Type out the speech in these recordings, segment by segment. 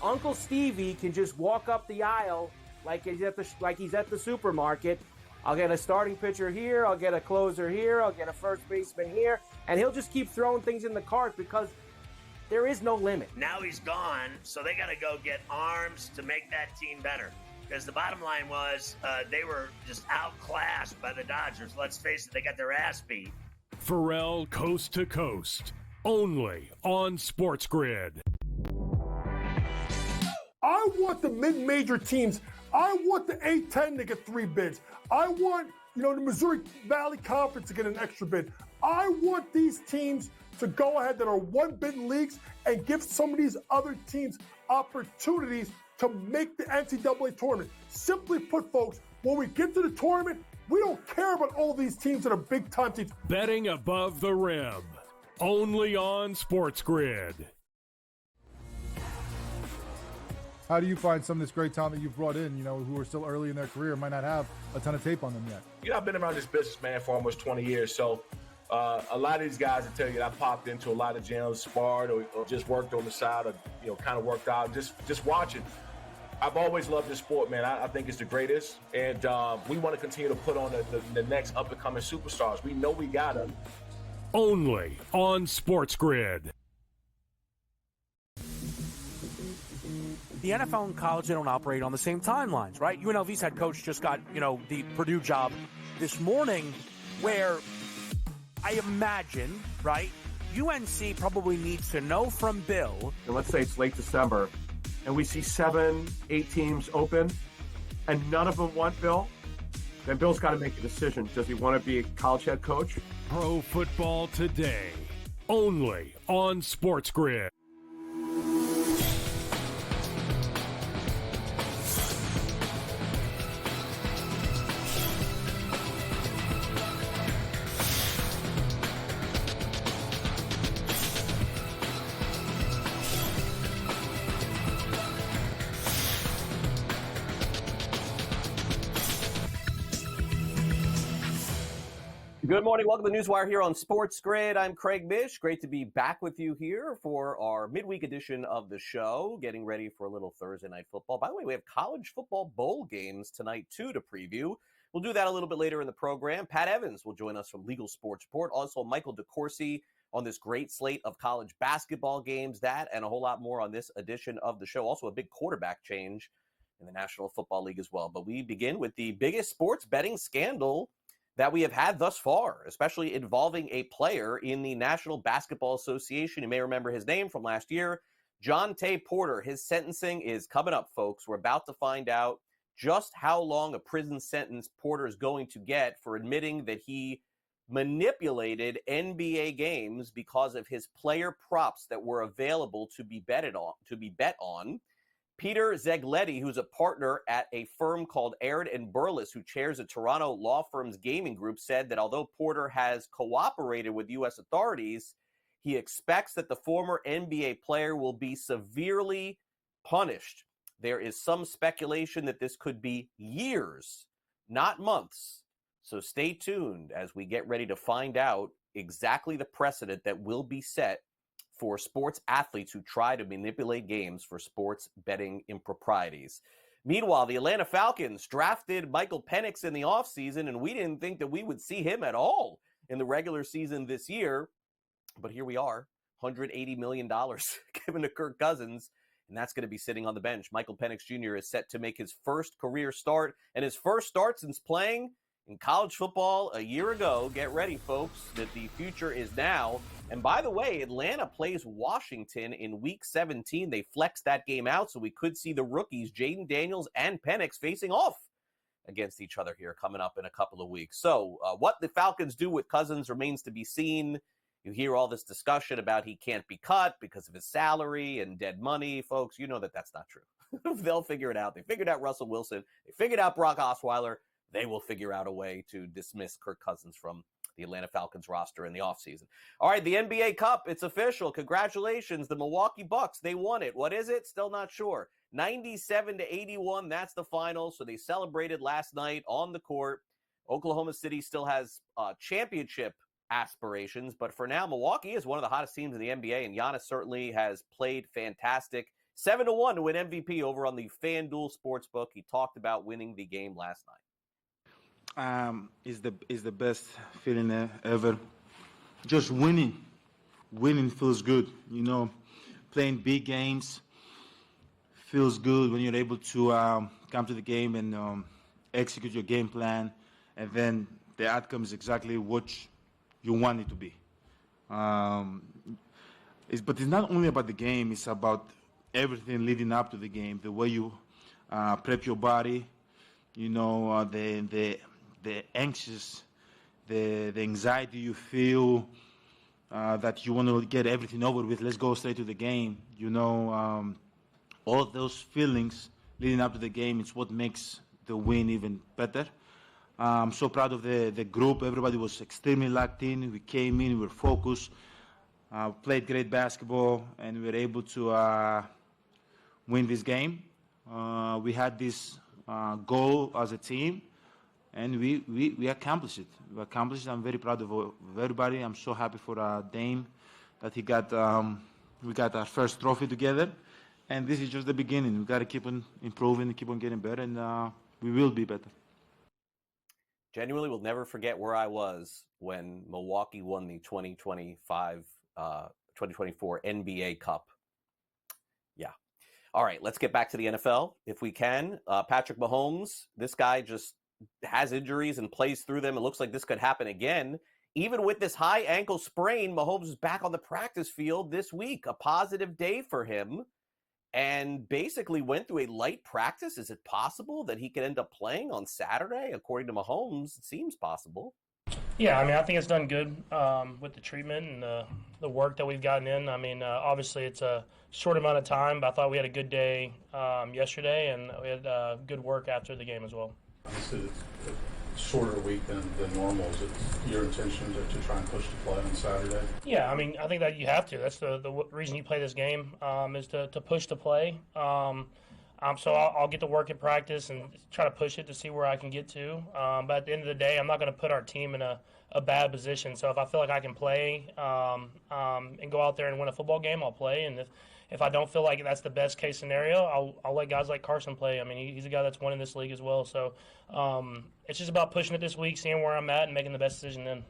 Uncle Stevie can just walk up the aisle like he's at the supermarket. I'll get a starting pitcher here, I'll get a closer here, I'll get a first baseman here, and he'll just keep throwing things in the cart because there is no limit. Now he's gone, so they got to go get arms to make that team better. Because the bottom line was they were just outclassed by the Dodgers. Let's face it, they got their ass beat. Pharrell Coast to Coast, only on SportsGrid. I want the mid-major teams. I want the A-10 to get 3 bids. I want, the Missouri Valley Conference to get an extra bid. I want these teams to go ahead that are 1-bid leagues and give some of these other teams opportunities to make the NCAA tournament. Simply put, folks, when we get to the tournament, we don't care about all these teams that are big-time teams. Betting above the rim, only on SportsGrid. How do you find some of this great talent that you've brought in, who are still early in their career, might not have a ton of tape on them yet? I've been around this business, man, for almost 20 years. So a lot of these guys will tell you that I popped into a lot of gyms, sparred, or just worked on the side, or, kind of worked out, just watching. I've always loved this sport, man. I think it's the greatest. And we want to continue to put on the next up-and-coming superstars. We know we got them. Only on SportsGrid. The NFL and college, they don't operate on the same timelines, right? UNLV's head coach just got, the Purdue job this morning, where I imagine, right, UNC probably needs to know from Bill. And let's say it's late December, and we see 7, 8 teams open, and none of them want Bill. Then Bill's got to make a decision. Does he want to be a college head coach? Pro Football Today, only on SportsGrid. Good morning. Welcome to NewsWire here on SportsGrid. I'm Craig Mish. Great to be back with you here for our midweek edition of the show, getting ready for a little Thursday night football. By the way, we have college football bowl games tonight, too, to preview. We'll do that a little bit later in the program. Pat Evans will join us from Legal Sports Report. Also, Michael DeCourcy on this great slate of college basketball games. That and a whole lot more on this edition of the show. Also, a big quarterback change in the National Football League as well. But we begin with the biggest sports betting scandal that we have had thus far, especially involving a player in the National Basketball Association. You may remember his name from last year, Jontay Porter. His sentencing is coming up, folks. We're about to find out just how long a prison sentence Porter is going to get for admitting that he manipulated NBA games because of his player props that were available to be bet on. Peter Zegletti, who's a partner at a firm called Aird and Burles, who chairs a Toronto law firm's gaming group, said that although Porter has cooperated with U.S. authorities, he expects that the former NBA player will be severely punished. There is some speculation that this could be years, not months. So stay tuned as we get ready to find out exactly the precedent that will be set for sports athletes who try to manipulate games for sports betting improprieties. Meanwhile, the Atlanta Falcons drafted Michael Penix in the offseason, and we didn't think that we would see him at all in the regular season this year. But here we are, $180 million given to Kirk Cousins, and that's going to be sitting on the bench. Michael Penix Jr. is set to make his first career start, and his first start since playing in college football a year ago. Get ready, folks, that the future is now. And by the way, Atlanta plays Washington in Week 17. They flexed that game out, so we could see the rookies, Jaden Daniels and Penix, facing off against each other here coming up in a couple of weeks. So what the Falcons do with Cousins remains to be seen. You hear all this discussion about he can't be cut because of his salary and dead money. Folks, you know that that's not true. They'll figure it out. They figured out Russell Wilson. They figured out Brock Osweiler. They will figure out a way to dismiss Kirk Cousins from the Atlanta Falcons roster in the offseason. All right, the NBA Cup, it's official. Congratulations, the Milwaukee Bucks. They won it. What is it? Still not sure. 97-81, that's the final. So they celebrated last night on the court. Oklahoma City still has championship aspirations, but for now, Milwaukee is one of the hottest teams in the NBA, and Giannis certainly has played fantastic 7-1 to win MVP over on the FanDuel Sportsbook. He talked about winning the game last night. Is the best feeling ever. Just winning feels good. You know, playing big games feels good when you're able to come to the game and execute your game plan, and then the outcome is exactly what you want it to be. But it's not only about the game, it's about everything leading up to the game, the way you prep your body, you know, the anxious, the anxiety you feel, that you want to get everything over with, let's go straight to the game, you know, all of those feelings leading up to the game is what makes the win even better. I'm so proud of the group. Everybody was extremely locked in. We came in, we were focused, played great basketball, and we were able to win this game. We had this goal as a team, and we accomplished it. We accomplished it. I'm very proud of everybody. I'm so happy for Dame that he got. We got our first trophy together, and this is just the beginning. We got to keep on improving, keep on getting better, and we will be better. Genuinely will never forget where I was when Milwaukee won the 2024 NBA Cup. Yeah. All right, let's get back to the NFL if we can. Patrick Mahomes, this guy just has injuries and plays through them. It looks like this could happen again. Even with this high ankle sprain, Mahomes is back on the practice field this week. A positive day for him, and basically went through a light practice. Is it possible that he could end up playing on Saturday? According to Mahomes, it seems possible. Yeah, I mean, I think it's done good with the treatment and the work that we've gotten in. I mean, obviously it's a short amount of time, but I thought we had a good day yesterday, and we had good work after the game as well. It's a shorter week than normal. Is it your intention to try and push the play on Saturday? Yeah, I mean, I think that you have to. That's the reason you play this game is to push the play. So I'll get to work in practice and try to push it to see where I can get to. But at the end of the day, I'm not going to put our team in a bad position. So if I feel like I can play and go out there and win a football game, I'll play. And if I don't feel like that's the best case scenario, I'll let guys like Carson play. I mean, he's a guy that's won in this league as well. So it's just about pushing it this week, seeing where I'm at, and making the best decision then.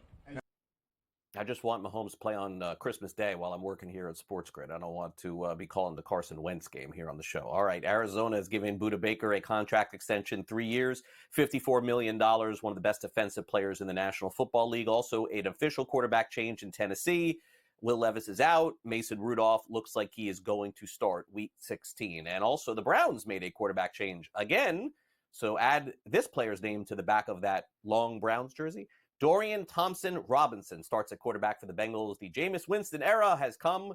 I just want Mahomes to play on Christmas Day while I'm working here at SportsGrid. I don't want to be calling the Carson Wentz game here on the show. All right, Arizona has given Budda Baker a contract extension, 3 years, $54 million, one of the best defensive players in the National Football League. Also, an official quarterback change in Tennessee. Will Levis is out. Mason Rudolph looks like he is going to start Week 16. And also, the Browns made a quarterback change again. So add this player's name to the back of that long Browns jersey. Dorian Thompson-Robinson starts at quarterback for the Bengals. The Jameis Winston era has come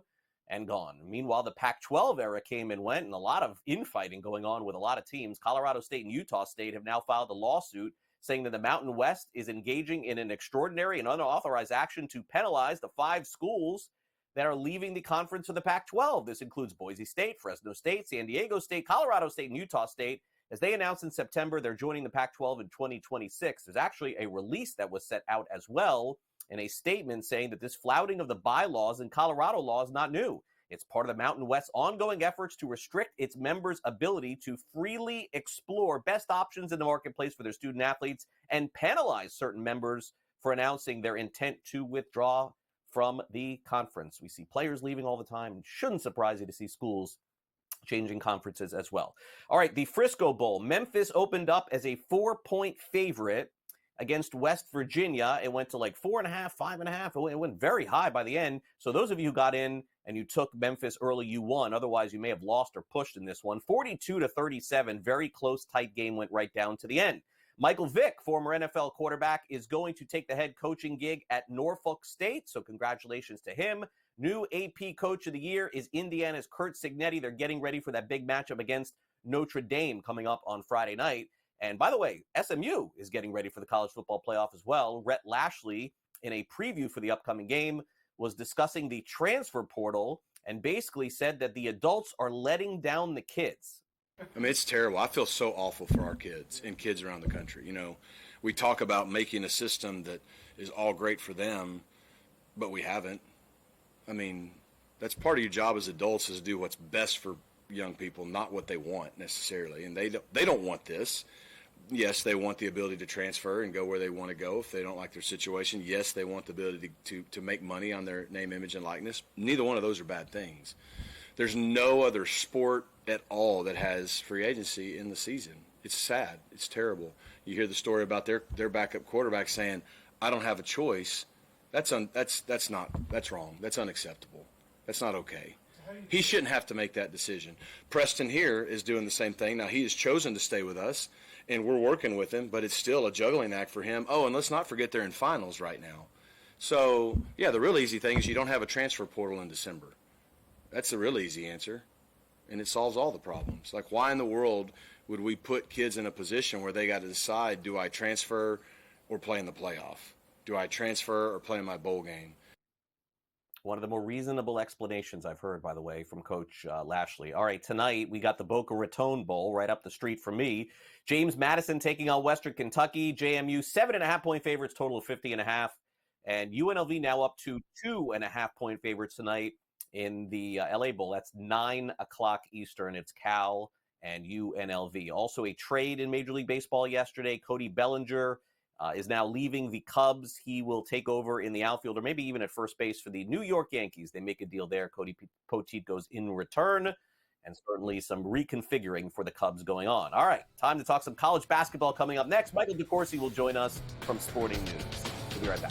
and gone. Meanwhile, the Pac-12 era came and went, and a lot of infighting going on with a lot of teams. Colorado State and Utah State have now filed a lawsuit saying that the Mountain West is engaging in an extraordinary and unauthorized action to penalize the 5 schools that are leaving the conference of the Pac-12. This includes Boise State, Fresno State, San Diego State, Colorado State, and Utah State. As they announced in September, they're joining the Pac-12 in 2026. There's actually a release that was set out as well in a statement saying that this flouting of the bylaws in Colorado law is not new. It's part of the Mountain West's ongoing efforts to restrict its members' ability to freely explore best options in the marketplace for their student athletes and penalize certain members for announcing their intent to withdraw from the conference. We see players leaving all the time. It shouldn't surprise you to see schools changing conferences as well. All right, the Frisco Bowl. Memphis opened up as a 4-point favorite against West Virginia. It went to like 4.5, 5.5. It went very high by the end. So those of you who got in and you took Memphis early, you won. Otherwise, you may have lost or pushed in this one. 42-37, very close, tight game, went right down to the end. Michael Vick, former NFL quarterback, is going to take the head coaching gig at Norfolk State. So congratulations to him. New AP Coach of the Year is Indiana's Curt Cignetti. They're getting ready for that big matchup against Notre Dame coming up on Friday night. And by the way, SMU is getting ready for the college football playoff as well. Rhett Lashley, in a preview for the upcoming game, was discussing the transfer portal and basically said that the adults are letting down the kids. I mean, it's terrible. I feel so awful for our kids and kids around the country. You know, we talk about making a system that is all great for them, but we haven't. I mean, that's part of your job as adults is to do what's best for young people not what they want necessarily, and they don't want this. Yes, they want the ability to transfer and go where they want to go if they don't like their situation. Yes, they want the ability to make money on their name, image, and likeness. Neither one of those are bad things. There's no other sport at all that has free agency in the season. It's sad. It's terrible. You hear the story about their backup quarterback saying, "I don't have a choice." That's wrong. That's unacceptable. That's not okay. He shouldn't have to make that decision. Preston here is doing the same thing. Now, he has chosen to stay with us, and we're working with him, but it's still a juggling act for him. Oh, and let's not forget they're in finals right now. So, yeah, the real easy thing is you don't have a transfer portal in December. That's the real easy answer, and it solves all the problems. Like, why in the world would we put kids in a position where they got to decide, do I transfer or play in the playoff? Do I transfer or play in my bowl game? One of the more reasonable explanations I've heard, by the way, from Coach Lashley. All right, tonight we got the Boca Raton Bowl right up the street from me. James Madison taking on Western Kentucky. JMU 7.5-point favorites, total of 50.5. And UNLV now up to 2.5-point favorites tonight in the LA Bowl. That's 9 o'clock Eastern. It's Cal and UNLV. Also a trade in Major League Baseball yesterday. Cody Bellinger is now leaving the Cubs. He will take over in the outfield, or maybe even at first base for the New York Yankees. They make a deal there. Cody Poteet goes in return, and certainly some reconfiguring for the Cubs going on. All right, time to talk some college basketball coming up next. Michael DeCourcy will join us from Sporting News. We'll be right back.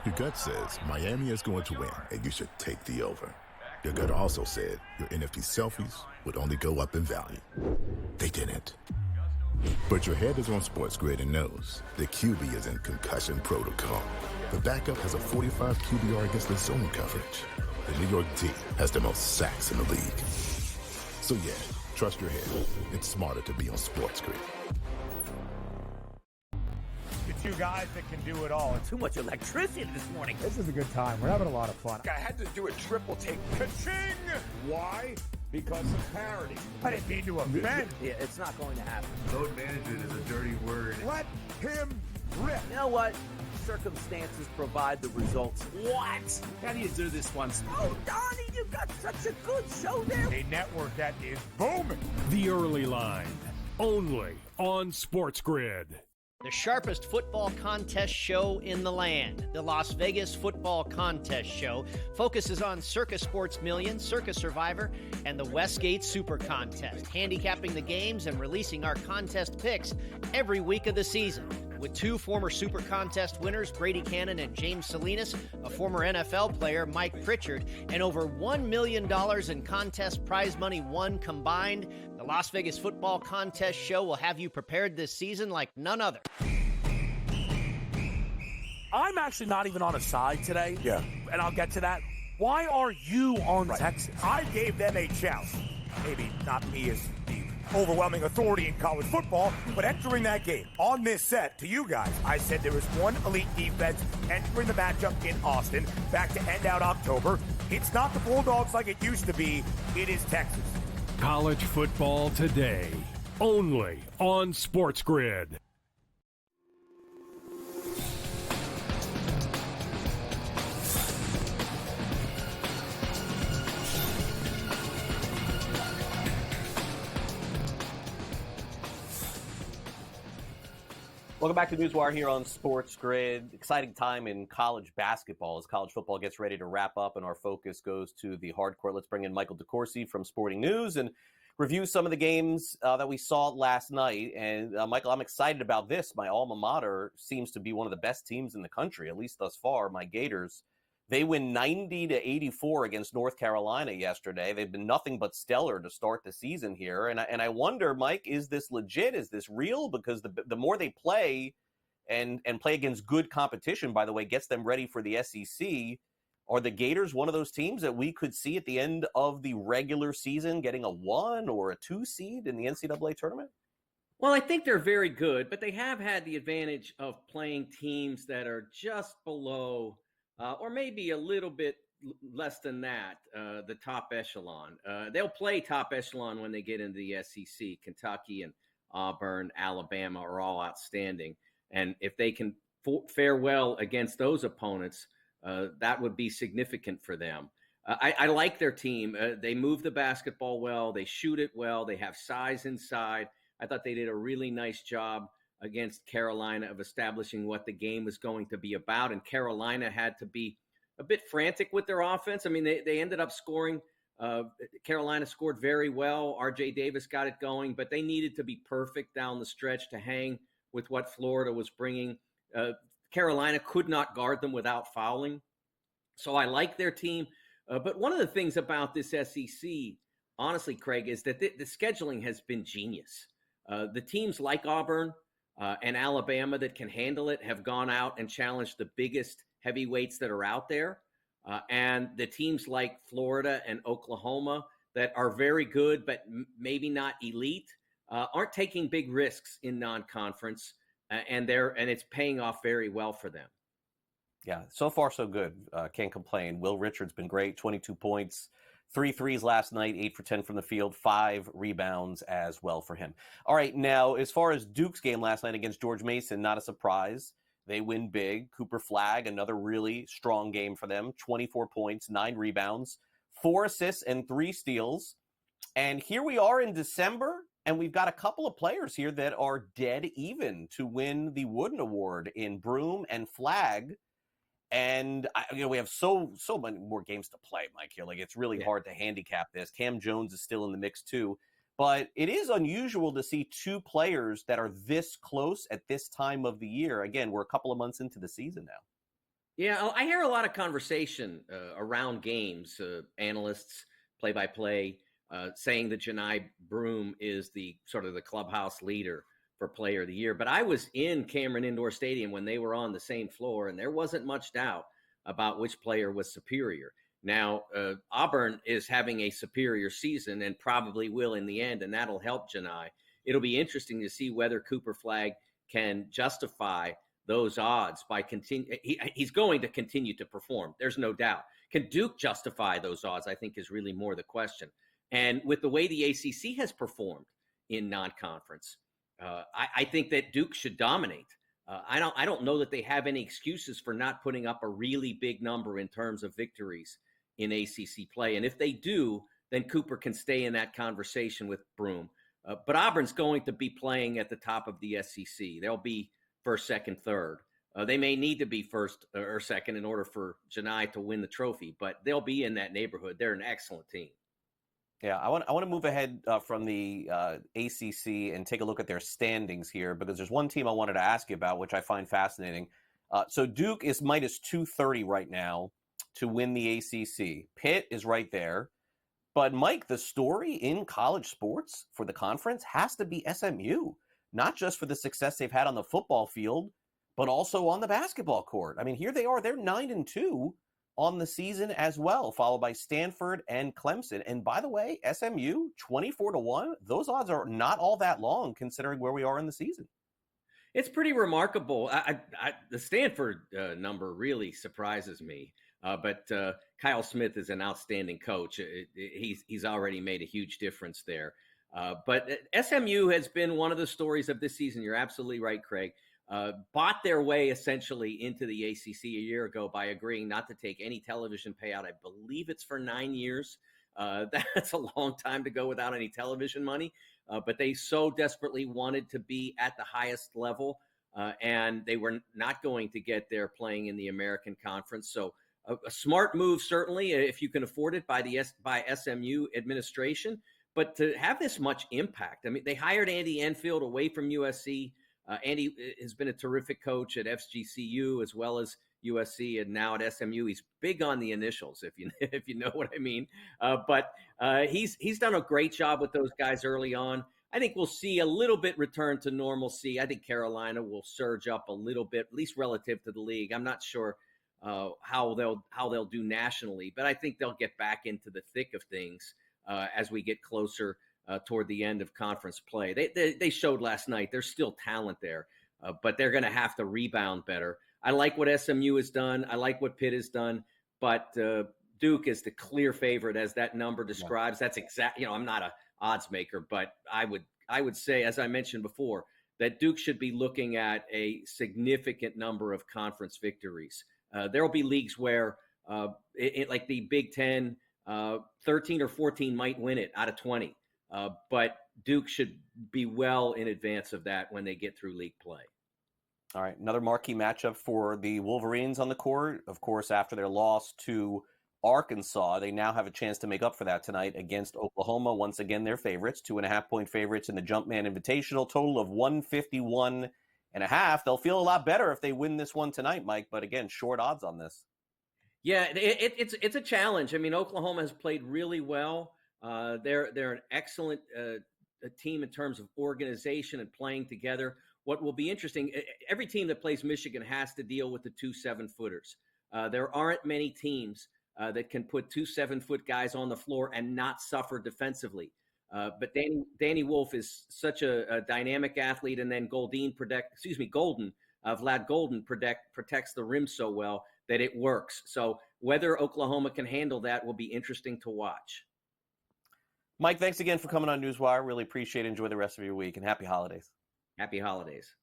Your gut says Miami is going to win, and you should take the over. Your gut also said your NFT selfies would only go up in value. They didn't. But your head is on SportsGrid and knows the QB is in concussion protocol. The backup has a 45 QBR against the zone coverage. The New York D has the most sacks in the league. So yeah, trust your head. It's smarter to be on SportsGrid. Two guys that can do it all. Too much electricity this morning. This is a good time. We're having a lot of fun. I had to do a triple take. Ka-ching! Why? Because of parity. I didn't mean to offend. Yeah, it's not going to happen. Load management is a dirty word. Let him rip. You know what? Circumstances provide the results. What? How do you do this once? Oh, Donnie, you got such a good show there. A network that is booming. The Early Line, only on SportsGrid. The sharpest football contest show in the land, the Las Vegas Football Contest Show, focuses on Circa Sports Million, Circa Survivor, and the Westgate Super Contest, handicapping the games and releasing our contest picks every week of the season. With two former Super Contest winners, Brady Cannon and James Salinas, a former NFL player, Mike Pritchard, and over $1 million in contest prize money won combined, the Las Vegas Football Contest Show will have you prepared this season like none other. I'm actually not even on a side today. Yeah. And I'll get to that. Why are you on Texas? I gave them a chance. Maybe not me as the overwhelming authority in college football, but entering that game on this set to you guys, I said there was one elite defense entering the matchup in Austin back to end out October. It's not the Bulldogs like it used to be. It is Texas. College football today, only on SportsGrid. Welcome back to NewsWire here on SportsGrid. Exciting time in college basketball as college football gets ready to wrap up and our focus goes to the hardcourt. Let's bring in Michael DeCourcy from Sporting News and review some of the games that we saw last night. And Michael, I'm excited about this. My alma mater seems to be one of the best teams in the country, at least thus far. My Gators, they win 90-84 against North Carolina yesterday. They've been nothing but stellar to start the season here. And I wonder, Mike, is this legit? Is this real? Because the more they play and play against good competition, by the way, gets them ready for the SEC. Are the Gators one of those teams that we could see at the end of the regular season getting a 1 or a 2 seed in the NCAA tournament? Well, I think they're very good, but they have had the advantage of playing teams that are just below, or maybe a little bit less than that, the top echelon. They'll play top echelon when they get into the SEC. Kentucky and Auburn, Alabama are all outstanding. And if they can fare well against those opponents, that would be significant for them. I like their team. They move the basketball well. They shoot it well. They have size inside. I thought they did a really nice job against Carolina of establishing what the game was going to be about. And Carolina had to be a bit frantic with their offense. I mean, they ended up scoring. Carolina scored very well. R.J. Davis got it going, but they needed to be perfect down the stretch to hang with what Florida was bringing. Carolina could not guard them without fouling. So I like their team. But one of the things about this SEC, honestly, Craig, is that the scheduling has been genius. The teams like Auburn and Alabama that can handle it have gone out and challenged the biggest heavyweights that are out there. And the teams like Florida and Oklahoma that are very good but maybe not elite aren't taking big risks in non-conference, and it's paying off very well for them. Yeah, so far so good. Can't complain. Will Richard's been great, 22 points. 3 threes last night, 8 for 10 from the field, 5 rebounds as well for him. All right, now, as far as Duke's game last night against George Mason, not a surprise. They win big. Cooper Flagg, another really strong game for them, 24 points, 9 rebounds, 4 assists, and 3 steals. And here we are in December, and we've got a couple of players here that are dead even to win the Wooden Award in Broom and Flagg. And we have so many more games to play, Mike. Here, it's really hard to handicap this. Cam Jones is still in the mix too, but it is unusual to see 2 players that are this close at this time of the year. Again, we're a couple of months into the season now. Yeah, I hear a lot of conversation around games. Analysts, play-by-play, saying that Janai Broom is the sort of the clubhouse leader for Player of the Year. But I was in Cameron Indoor Stadium when they were on the same floor, and there wasn't much doubt about which player was superior. Now, Auburn is having a superior season and probably will in the end, and that'll help Janai. It'll be interesting to see whether Cooper Flagg can justify those odds by he's going to continue to perform. There's no doubt. Can Duke justify those odds, I think, is really more the question. And with the way the ACC has performed in non-conference, I think that Duke should dominate. I don't know that they have any excuses for not putting up a really big number in terms of victories in ACC play. And if they do, then Cooper can stay in that conversation with Broom. But Auburn's going to be playing at the top of the SEC. They'll be first, second, third. They may need to be first or second in order for Janai to win the trophy, but they'll be in that neighborhood. They're an excellent team. Yeah, I want to move ahead from the ACC and take a look at their standings here, because there's one team I wanted to ask you about, which I find fascinating. So Duke is minus 230 right now to win the ACC. Pitt is right there. But, Mike, the story in college sports for the conference has to be SMU, not just for the success they've had on the football field, but also on the basketball court. I mean, here they are. They're 9-2. On the season as well, followed by Stanford and Clemson. And by the way, SMU 24-1. Those odds are not all that long considering where we are in the season. It's pretty remarkable. The Stanford number really surprises me. But Kyle Smith is an outstanding coach. He's already made a huge difference there. But SMU has been one of the stories of this season. You're absolutely right, Craig. Bought their way essentially into the ACC a year ago by agreeing not to take any television payout. I believe it's for 9 years. That's a long time to go without any television money. But they so desperately wanted to be at the highest level, and they were not going to get there playing in the American Conference. So a smart move, certainly, if you can afford it, by SMU administration. But to have this much impact, I mean, they hired Andy Enfield away from USC. Andy has been a terrific coach at FGCU as well as USC, and now at SMU. He's big on the initials, if you know what I mean. But he's done a great job with those guys early on. I think we'll see a little bit return to normalcy. I think Carolina will surge up a little bit, at least relative to the league. I'm not sure how they'll do nationally, but I think they'll get back into the thick of things as we get closer toward the end of conference play. They showed last night there's still talent there, but they're going to have to rebound better. I like what SMU has done. I like what Pitt has done, but Duke is the clear favorite, as that number describes. That's exact. I'm not a odds maker, but I would say, as I mentioned before, that Duke should be looking at a significant number of conference victories. There will be leagues where, like the Big Ten, 13 or 14 might win it out of 20. But Duke should be well in advance of that when they get through league play. All right, another marquee matchup for the Wolverines on the court. Of course, after their loss to Arkansas, they now have a chance to make up for that tonight against Oklahoma. Once again, they're favorites, 2.5-point favorites in the Jumpman Invitational, total of 151.5. They'll feel a lot better if they win this one tonight, Mike, but again, short odds on this. Yeah, it's a challenge. I mean, Oklahoma has played really well. They're an excellent team in terms of organization and playing together. What will be interesting, every team that plays Michigan has to deal with the 2 7-footers. There aren't many teams that can put 2 7-foot guys on the floor and not suffer defensively. But Danny Wolf is such a dynamic athlete, and then Vlad Golden protects the rim so well that it works. So whether Oklahoma can handle that will be interesting to watch. Mike, thanks again for coming on NewsWire. Really appreciate it. Enjoy the rest of your week, and happy holidays. Happy holidays.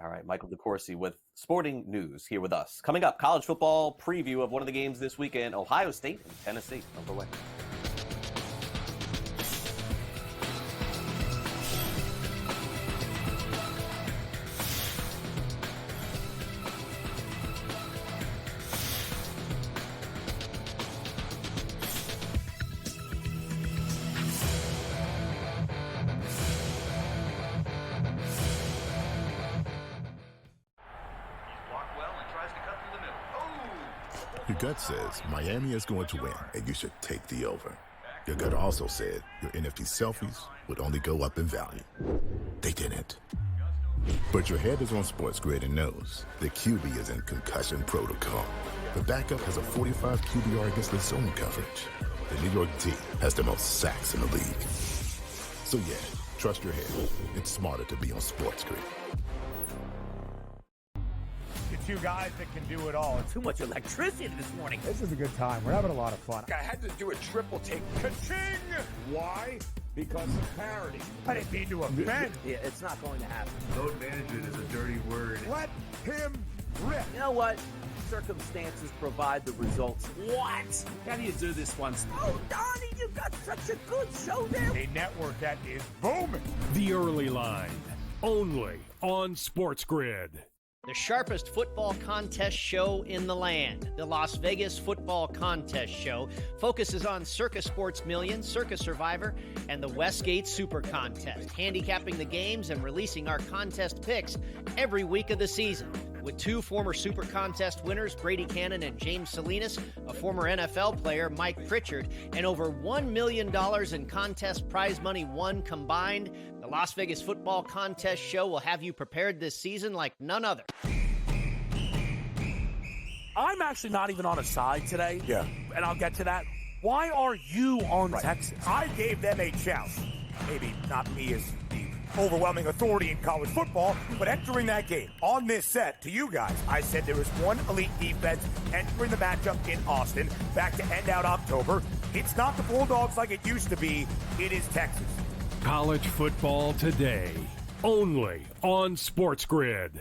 All right, Michael DeCourcy with Sporting News here with us. Coming up, college football preview of one of the games this weekend, Ohio State and Tennessee. Don't go away. Your gut says Miami is going to win, and you should take the over. Your gut also said your NFT selfies would only go up in value. They didn't. But your head is on SportsGrid and knows the QB is in concussion protocol. The backup has a 45 QBR against the zone coverage. The New York D has the most sacks in the league. So yeah, trust your head. It's smarter to be on SportsGrid. Two guys that can do it all. Too much electricity this morning. This is a good time. We're having a lot of fun. I had to do a triple take. Ka-ching! Why? Because of parity. I didn't mean to offend. Yeah, it's not going to happen. Load management is a dirty word. Let him rip. You know what? Circumstances provide the results. What? How do you do this one? Oh, Donnie, you got such a good show there. A network that is booming. The Early Line, only on SportsGrid. The sharpest football contest show in the land, the Las Vegas Football Contest Show, focuses on Circa Sports Million, Circa Survivor, and the Westgate Super Contest, handicapping the games and releasing our contest picks every week of the season. With 2 former Super Contest winners, Brady Cannon and James Salinas, a former NFL player, Mike Pritchard, and over $1 million in contest prize money won combined, the Las Vegas Football Contest Show will have you prepared this season like none other. I'm actually not even on a side today. Yeah. And I'll get to that. Why are you on Texas? I gave them a chance. Maybe not me as the overwhelming authority in college football, but entering that game on this set to you guys, I said there was one elite defense entering the matchup in Austin back to end out October. It's not the Bulldogs like it used to be. It is Texas. College football today, only on SportsGrid.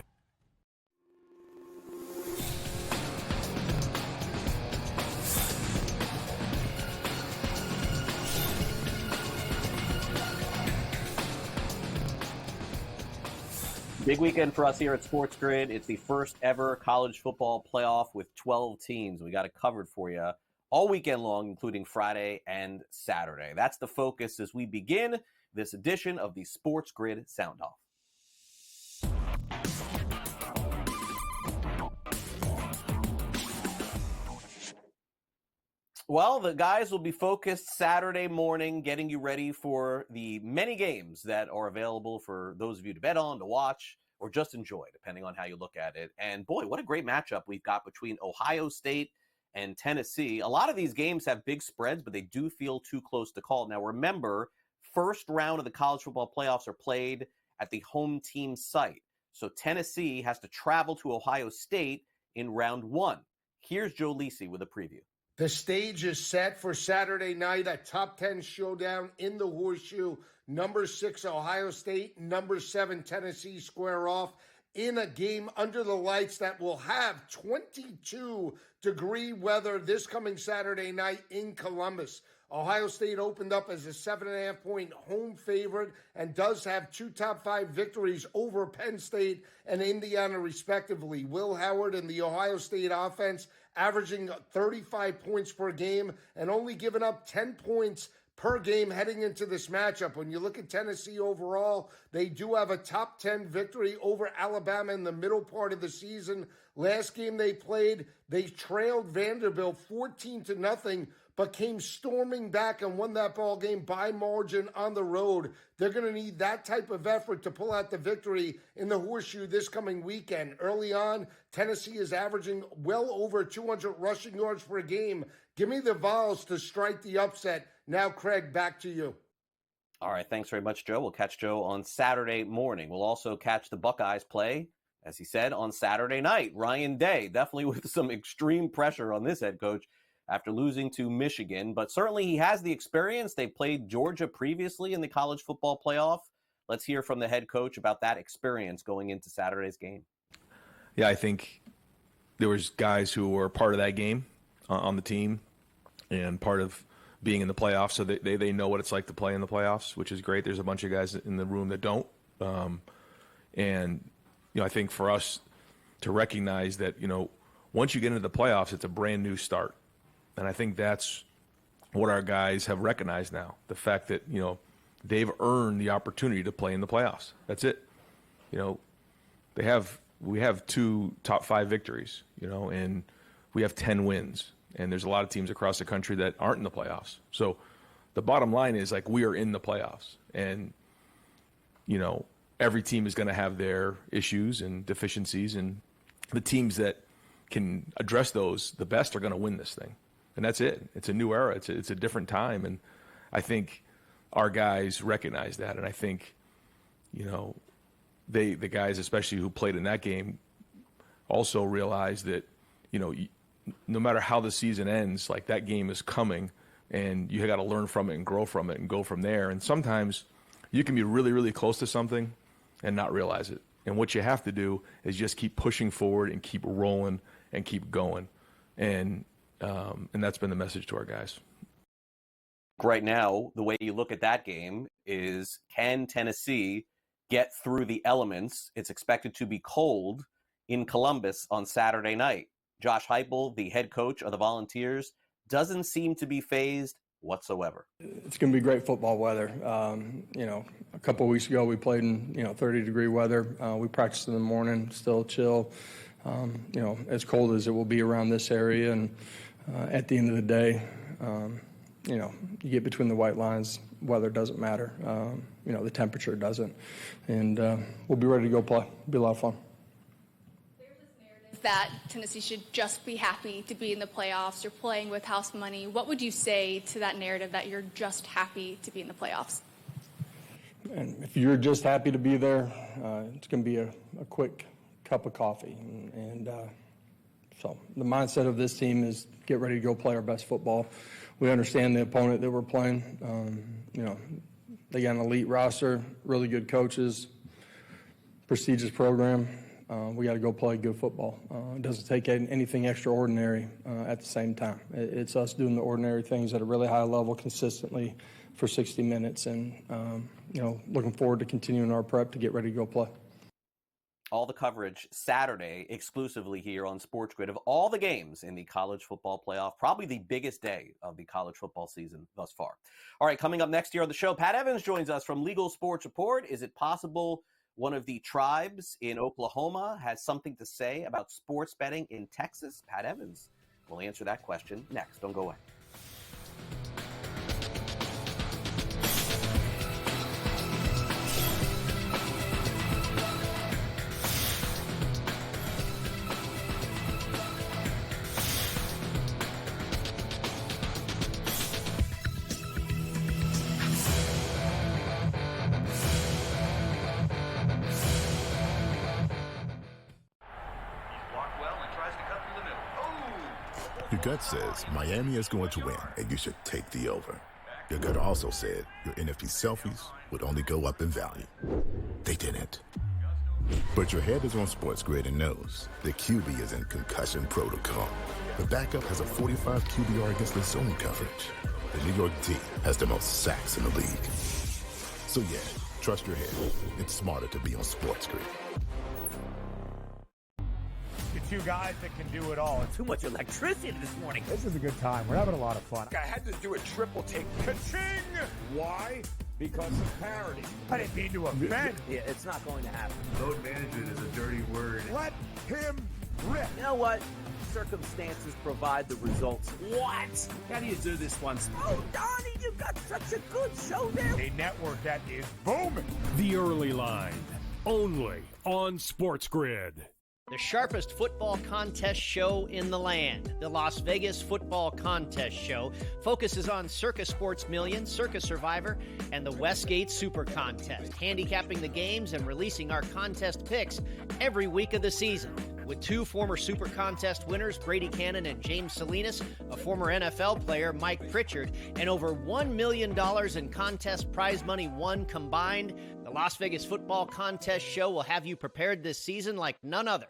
Big weekend for us here at SportsGrid. It's the first ever college football playoff with 12 teams. We got it covered for you all weekend long, including Friday and Saturday. That's the focus as we begin this edition of the SportsGrid Sound Off. Well, the guys will be focused Saturday morning, getting you ready for the many games that are available for those of you to bet on, to watch, or just enjoy, depending on how you look at it. And boy, what a great matchup we've got between Ohio State and Tennessee. A lot of these games have big spreads, but they do feel too close to call. Now, remember, first round of the college football playoffs are played at the home team site. So Tennessee has to travel to Ohio State in round 1. Here's Joe Lisi with a preview. The stage is set for Saturday night, a top 10 showdown in the Horseshoe. Number 6, Ohio State. Number 7, Tennessee square off in a game under the lights that will have 22-degree weather this coming Saturday night in Columbus. Ohio State opened up as a 7.5-point home favorite and does have 2 top 5 victories over Penn State and Indiana, respectively. Will Howard and the Ohio State offense averaging 35 points per game and only giving up 10 points per game heading into this matchup. When you look at Tennessee overall, they do have a top 10 victory over Alabama in the middle part of the season. Last game they played, they trailed Vanderbilt 14-0, but came storming back and won that ball game by margin on the road. They're going to need that type of effort to pull out the victory in the Horseshoe this coming weekend. Early on, Tennessee is averaging well over 200 rushing yards per game. Give me the Vols to strike the upset. Now, Craig, back to you. All right, thanks very much, Joe. We'll catch Joe on Saturday morning. We'll also catch the Buckeyes play, as he said, on Saturday night. Ryan Day, definitely with some extreme pressure on this head coach after losing to Michigan, but certainly he has the experience. They played Georgia previously in the college football playoff. Let's hear from the head coach about that experience going into Saturday's game. Yeah, I think there was guys who were part of that game on the team and part of being in the playoffs, so they know what it's like to play in the playoffs, which is great. There's a bunch of guys in the room that don't. And, I think for us to recognize that, once you get into the playoffs, it's a brand new start. And I think that's what our guys have recognized now, the fact that, they've earned the opportunity to play in the playoffs. That's it. We have 2 top 5 victories, and we have 10 wins. And there's a lot of teams across the country that aren't in the playoffs. So the bottom line is, we are in the playoffs. And, every team is going to have their issues and deficiencies. And the teams that can address those the best are going to win this thing. And that's it. It's a new era. It's a different time. And I think our guys recognize that. And I think, the guys, especially who played in that game, also realize that, no matter how the season ends, that game is coming and you got to learn from it and grow from it and go from there. And sometimes you can be really, really close to something and not realize it. And what you have to do is just keep pushing forward and keep rolling and keep going. And that's been the message to our guys. Right now, the way you look at that game is, can Tennessee get through the elements? It's expected to be cold in Columbus on Saturday night. Josh Heupel, the head coach of the Volunteers, doesn't seem to be fazed whatsoever. It's going to be great football weather. A couple of weeks ago we played in 30-degree weather. We practiced in the morning, still chill. As cold as it will be around this area, and at the end of the day, you get between the white lines. Weather doesn't matter. The temperature doesn't, and we'll be ready to go play. It'll be a lot of fun. That Tennessee should just be happy to be in the playoffs. You're playing with house money. What would you say to that narrative that you're just happy to be in the playoffs? And if you're just happy to be there, it's going to be a quick cup of coffee. And so the mindset of this team is get ready to go play our best football. We understand the opponent that we're playing. They got an elite roster, really good coaches, prestigious program. We got to go play good football. It doesn't take anything extraordinary at the same time. It's us doing the ordinary things at a really high level consistently for 60 minutes and, looking forward to continuing our prep to get ready to go play. All the coverage Saturday exclusively here on SportsGrid of all the games in the college football playoff, probably the biggest day of the college football season thus far. All right, coming up next year on the show, Pat Evans joins us from Legal Sports Report. Is it possible one of the tribes in Oklahoma has something to say about sports betting in Texas? Pat Evans will answer that question next. Don't go away. Your gut says Miami is going to win, and you should take the over. Your gut also said your NFT selfies would only go up in value. They didn't. But your head is on SportsGrid and knows the QB is in concussion protocol. The backup has a 45 QBR against the zone coverage. The New York D has the most sacks in the league. So yeah, trust your head. It's smarter to be on SportsGrid. The two guys that can do it all. Too much electricity this morning. This is a good time. We're having a lot of fun. I had to do a triple take. Ka-ching! Why? Because of parity. I didn't mean to offend. Yeah, it's not going to happen. Load management is a dirty word. Let him rip. You know what? Circumstances provide the results. What? How do you do this one? Oh, Donnie, you've got such a good show there. A network that is booming. The Early Line, only on SportsGrid. The sharpest football contest show in the land, the Las Vegas Football Contest Show, focuses on Circa Sports Million, Circa Survivor, and the Westgate Super Contest, handicapping the games and releasing our contest picks every week of the season. With two former Super Contest winners, Brady Cannon and James Salinas, a former NFL player, Mike Pritchard, and over $1 million in contest prize money won combined, the Las Vegas Football Contest Show will have you prepared this season like none other.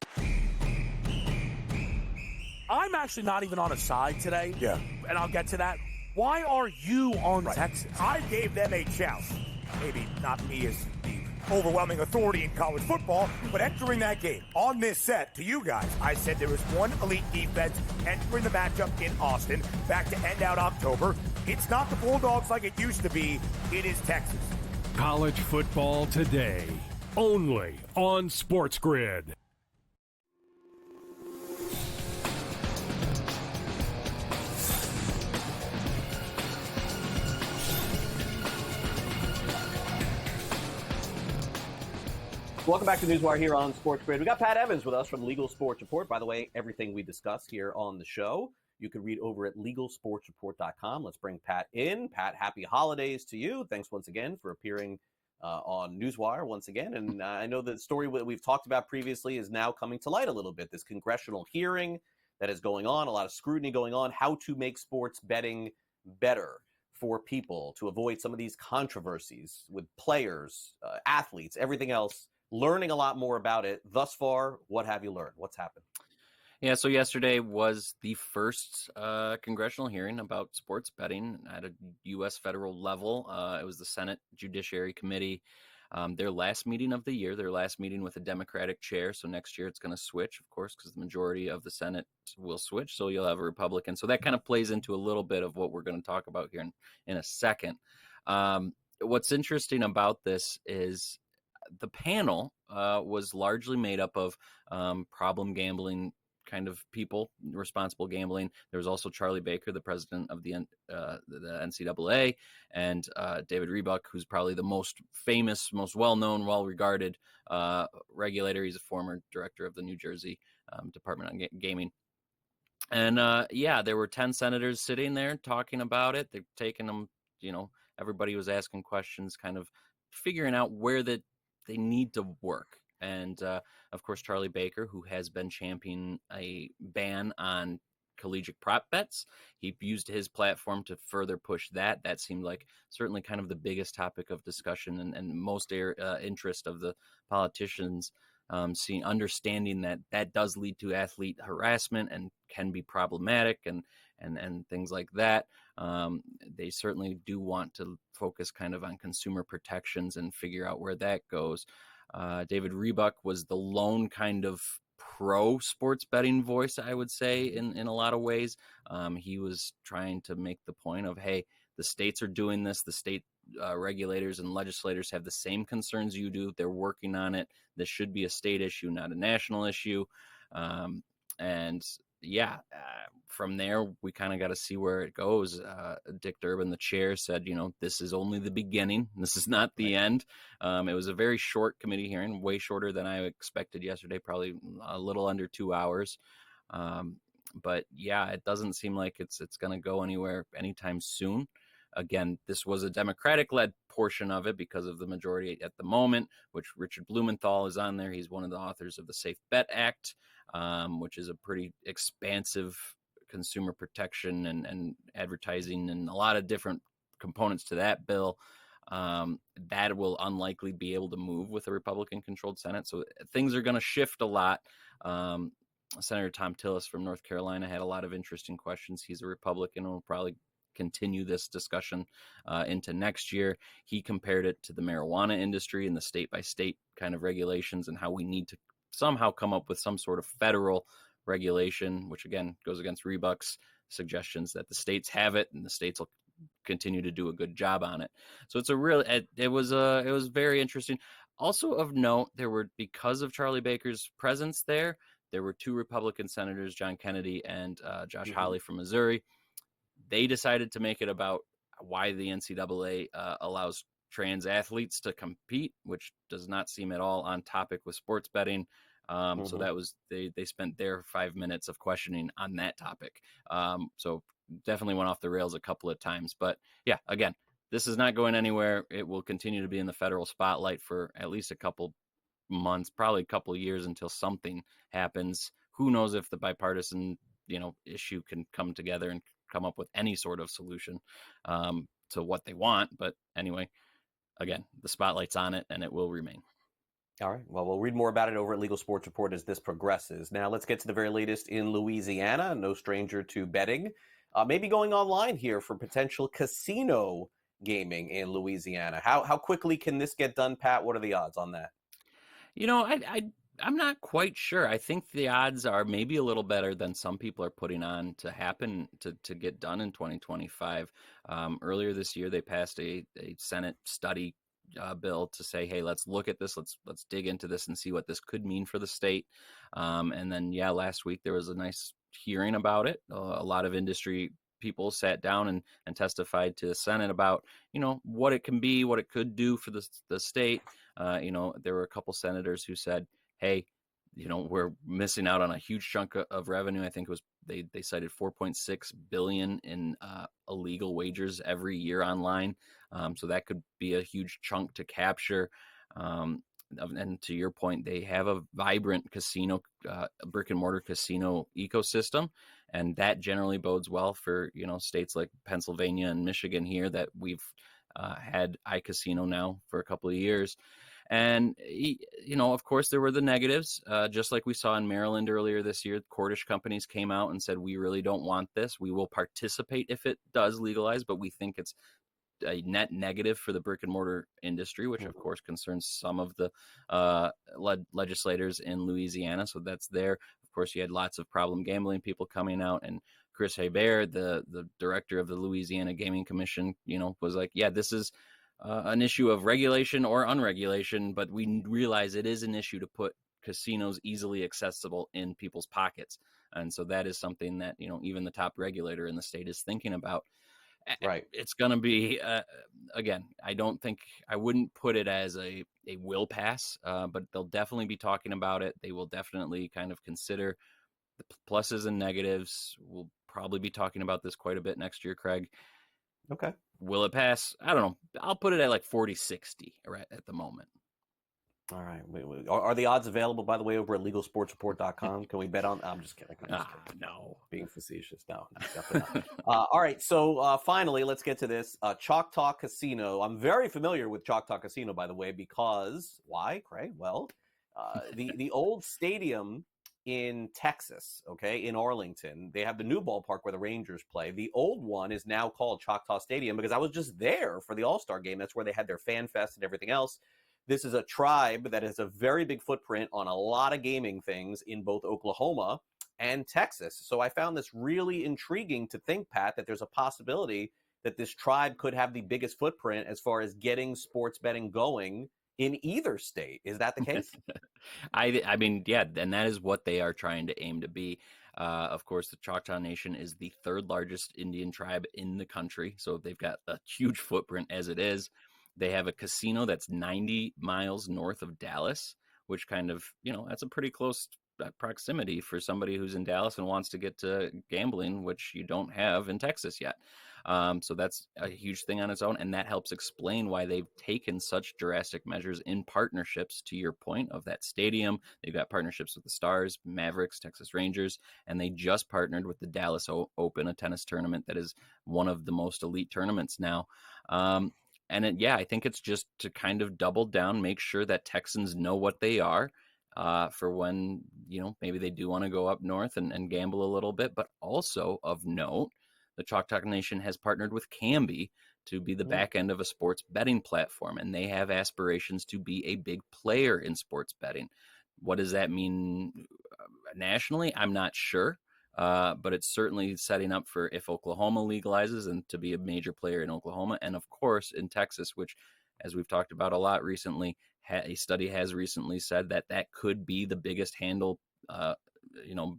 I'm actually not even on a side today. Yeah. And I'll get to that. Why are you on Texas? I gave them a chance. Maybe not me as the overwhelming authority in college football, but entering that game on this set to you guys, I said there was one elite defense entering the matchup in Austin back to end out October. It's not the Bulldogs like it used to be. It is Texas. College football today, only on SportsGrid. Welcome back to NewsWire here on SportsGrid. We got Pat Evans with us from Legal Sports Report. By the way, everything we discuss here on the show, you can read over at LegalSportsReport.com. Let's bring Pat in. Pat, happy holidays to you. Thanks once again for appearing on NewsWire once again. And I know the story that we've talked about previously is now coming to light a little bit. This congressional hearing that is going on, a lot of scrutiny going on, how to make sports betting better for people to avoid some of these controversies with players, athletes, everything else. Learning a lot more about it. Thus far, what have you learned? What's happened? Yeah, so yesterday was the first congressional hearing about sports betting at a U.S. federal level. It was the Senate Judiciary Committee, their last meeting of the year, their last meeting with a Democratic chair. So next year it's going to switch, of course, because the majority of the Senate will switch. So you'll have a Republican. So that kind of plays into a little bit of what we're going to talk about here in a second. What's interesting about this is the panel was largely made up of problem gambling kind of people, responsible gambling. There was also Charlie Baker, the president of the NCAA, and David Rebuck, who's probably the most famous, most well-known, well-regarded regulator. He's a former director of the New Jersey Department on Gaming. And there were 10 senators sitting there talking about it. They've taken them, everybody was asking questions, kind of figuring out where they need to work. And, of course, Charlie Baker, who has been championing a ban on collegiate prop bets, he used his platform to further push that. That seemed like certainly kind of the biggest topic of discussion and most interest of the politicians, understanding that does lead to athlete harassment and can be problematic and things like that. They certainly do want to focus kind of on consumer protections and figure out where that goes. David Rebuck was the lone kind of pro sports betting voice, I would say, in a lot of ways. He was trying to make the point of, hey, the states are doing this. The state regulators and legislators have the same concerns you do. They're working on it. This should be a state issue, not a national issue. From there, we kind of got to see where it goes. Dick Durbin, the chair, said, this is only the beginning. This is not the end. It was a very short committee hearing, way shorter than I expected yesterday, probably a little under 2 hours. But it doesn't seem like it's going to go anywhere anytime soon. Again, this was a Democratic-led portion of it because of the majority at the moment, which Richard Blumenthal is on there. He's one of the authors of the Safe Bet Act, which is a pretty expansive consumer protection and advertising and a lot of different components to that bill. That will unlikely be able to move with a Republican-controlled Senate. So things are going to shift a lot. Senator Tom Tillis from North Carolina had a lot of interesting questions. He's a Republican and will probably continue this discussion into next year. He compared it to the marijuana industry and the state-by-state kind of regulations and how we need to somehow come up with some sort of federal regulation, which again goes against Rebuck's suggestions that the states have it and the states will continue to do a good job on it. So it's it was very interesting. Also of note, because of Charlie Baker's presence there were two Republican senators, John Kennedy and Josh Hawley from Missouri. They decided to make it about why the NCAA allows trans athletes to compete, which does not seem at all on topic with sports betting. So that was they spent their 5 minutes of questioning on that topic. So definitely went off the rails a couple of times. But yeah, again, this is not going anywhere. It will continue to be in the federal spotlight for at least a couple months, probably a couple of years until something happens. Who knows if the bipartisan issue can come together and come up with any sort of solution to what they want. But anyway, again, the spotlight's on it and it will remain. All right. Well, we'll read more about it over at Legal Sports Report as this progresses. Now, let's get to the very latest in Louisiana. No stranger to betting. Maybe going online here for potential casino gaming in Louisiana. How quickly can this get done, Pat? What are the odds on that? I'm not quite sure. I think the odds are maybe a little better than some people are putting on to happen to get done in 2025. Earlier this year, they passed a Senate study bill to say, hey, let's look at this. Let's dig into this and see what this could mean for the state. And then, last week there was a nice hearing about it. A lot of industry people sat down and testified to the Senate about, what it can be, what it could do for the state. There were a couple senators who said, hey, we're missing out on a huge chunk of revenue. I think it was they cited 4.6 billion in illegal wagers every year online. So that could be a huge chunk to capture. And to your point, they have a vibrant casino, brick and mortar casino ecosystem. And that generally bodes well for, states like Pennsylvania and Michigan here that we've had iCasino now for a couple of years. And, of course, there were the negatives, just like we saw in Maryland earlier this year. Cordish companies came out and said, we really don't want this. We will participate if it does legalize, but we think it's a net negative for the brick and mortar industry, which, of course, concerns some of the legislators in Louisiana. So that's there. Of course, you had lots of problem gambling people coming out. And Chris Hebert, the director of the Louisiana Gaming Commission, was like, yeah, this is an issue of regulation or unregulation, but we realize it is an issue to put casinos easily accessible in people's pockets. And so that is something that, even the top regulator in the state is thinking about. Right. It's going to be, again, I wouldn't put it as a will pass, but they'll definitely be talking about it. They will definitely kind of consider the pluses and negatives. We'll probably be talking about this quite a bit next year, Craig. Okay. Will it pass? I don't know. I'll put it at like 40-60 right at the moment. All right. Are the odds available, by the way, over at LegalSportsReport.com? Can we bet on? I'm just kidding. No. Being facetious. No, definitely not. All right. So finally, let's get to this. Choctaw Casino. I'm very familiar with Choctaw Casino, by the way, because why, Craig? Well, the old stadium in Texas, in Arlington, they have the new ballpark where the Rangers play. The old one is now called Choctaw Stadium because I was just there for the All-Star game. That's where they had their fan fest and everything else. This is a tribe that has a very big footprint on a lot of gaming things in both Oklahoma and Texas. So I found this really intriguing to think, Pat, that there's a possibility that this tribe could have the biggest footprint as far as getting sports betting going in either state. Is that the case? I mean, yeah, and that is what they are trying to aim to be. Of course, the Choctaw Nation is the third largest Indian tribe in the country. So they've got a huge footprint as it is. They have a casino that's 90 miles north of Dallas, which kind of, that's a pretty close proximity for somebody who's in Dallas and wants to get to gambling, which you don't have in Texas yet. So that's a huge thing on its own, and that helps explain why they've taken such drastic measures in partnerships, to your point, of that stadium. They've got partnerships with the Stars, Mavericks, Texas Rangers, and they just partnered with the Dallas Open, a tennis tournament that is one of the most elite tournaments now. I think it's just to kind of double down, make sure that Texans know what they are for when, maybe they do want to go up north and gamble a little bit. But also of note, the Chalk Talk Nation has partnered with Kambi to be the back end of a sports betting platform, and they have aspirations to be a big player in sports betting. What does that mean nationally? I'm not sure. But it's certainly setting up for if Oklahoma legalizes and to be a major player in Oklahoma. And of course, in Texas, which, as we've talked about a lot recently, a study has recently said that could be the biggest handle,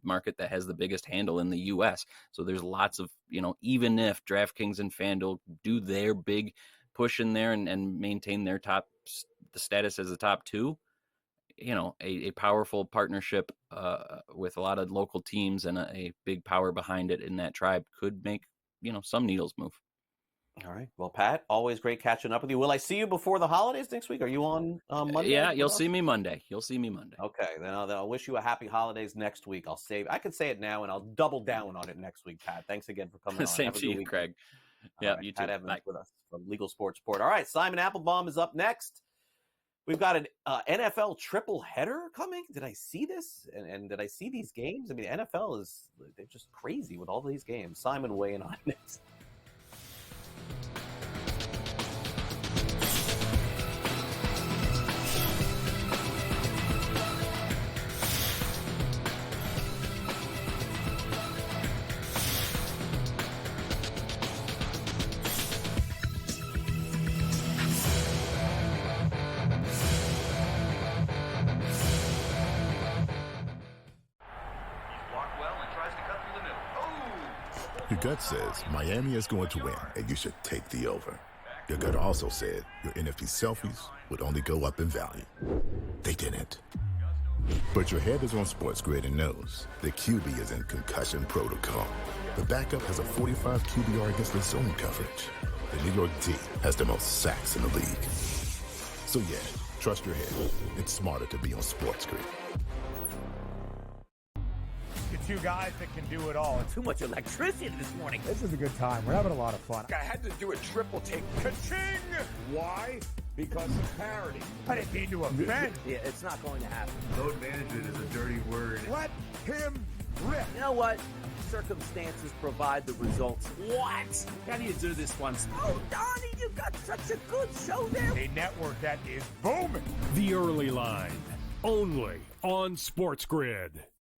market that has the biggest handle in the U.S. So there's lots of, even if DraftKings and FanDuel do their big push in there and maintain their the status as the top two, a powerful partnership with a lot of local teams and a big power behind it in that tribe could make, some needles move. All right. Well, Pat, always great catching up with you. Will I see you before the holidays next week? Are you on Monday? Yeah, you'll see me Monday. Okay. Then I'll wish you a happy holidays next week. I can say it now, and I'll double down on it next week, Pat. Thanks again for coming on. Same to you, Craig. Yeah, right, you too. Pat Evans with us from Legal Sports Report. All right. Simon Applebaum is up next. We've got an NFL triple header coming. Did I see this? And did I see these games? I mean, NFL they're just crazy with all these games. Simon weighing on this. Your gut says Miami is going to win, and you should take the over. Your gut also said your NFT selfies would only go up in value. They didn't. But your head is on SportsGrid and knows the QB is in concussion protocol. The backup has a 45 QBR against the zone coverage. The New York D has the most sacks in the league. So yeah, trust your head. It's smarter to be on SportsGrid. Two guys that can do it all. Too much electricity this morning. This is a good time. We're having a lot of fun. I had to do a triple take. Ka-ching! Why? Because of parity. I didn't mean to offend. Yeah, it's not going to happen. Load management is a dirty word. Let him rip. You know what? Circumstances provide the results. What? How do you do this one? Oh, Donnie, you got such a good show there. A network that is booming. The Early Line, only on SportsGrid.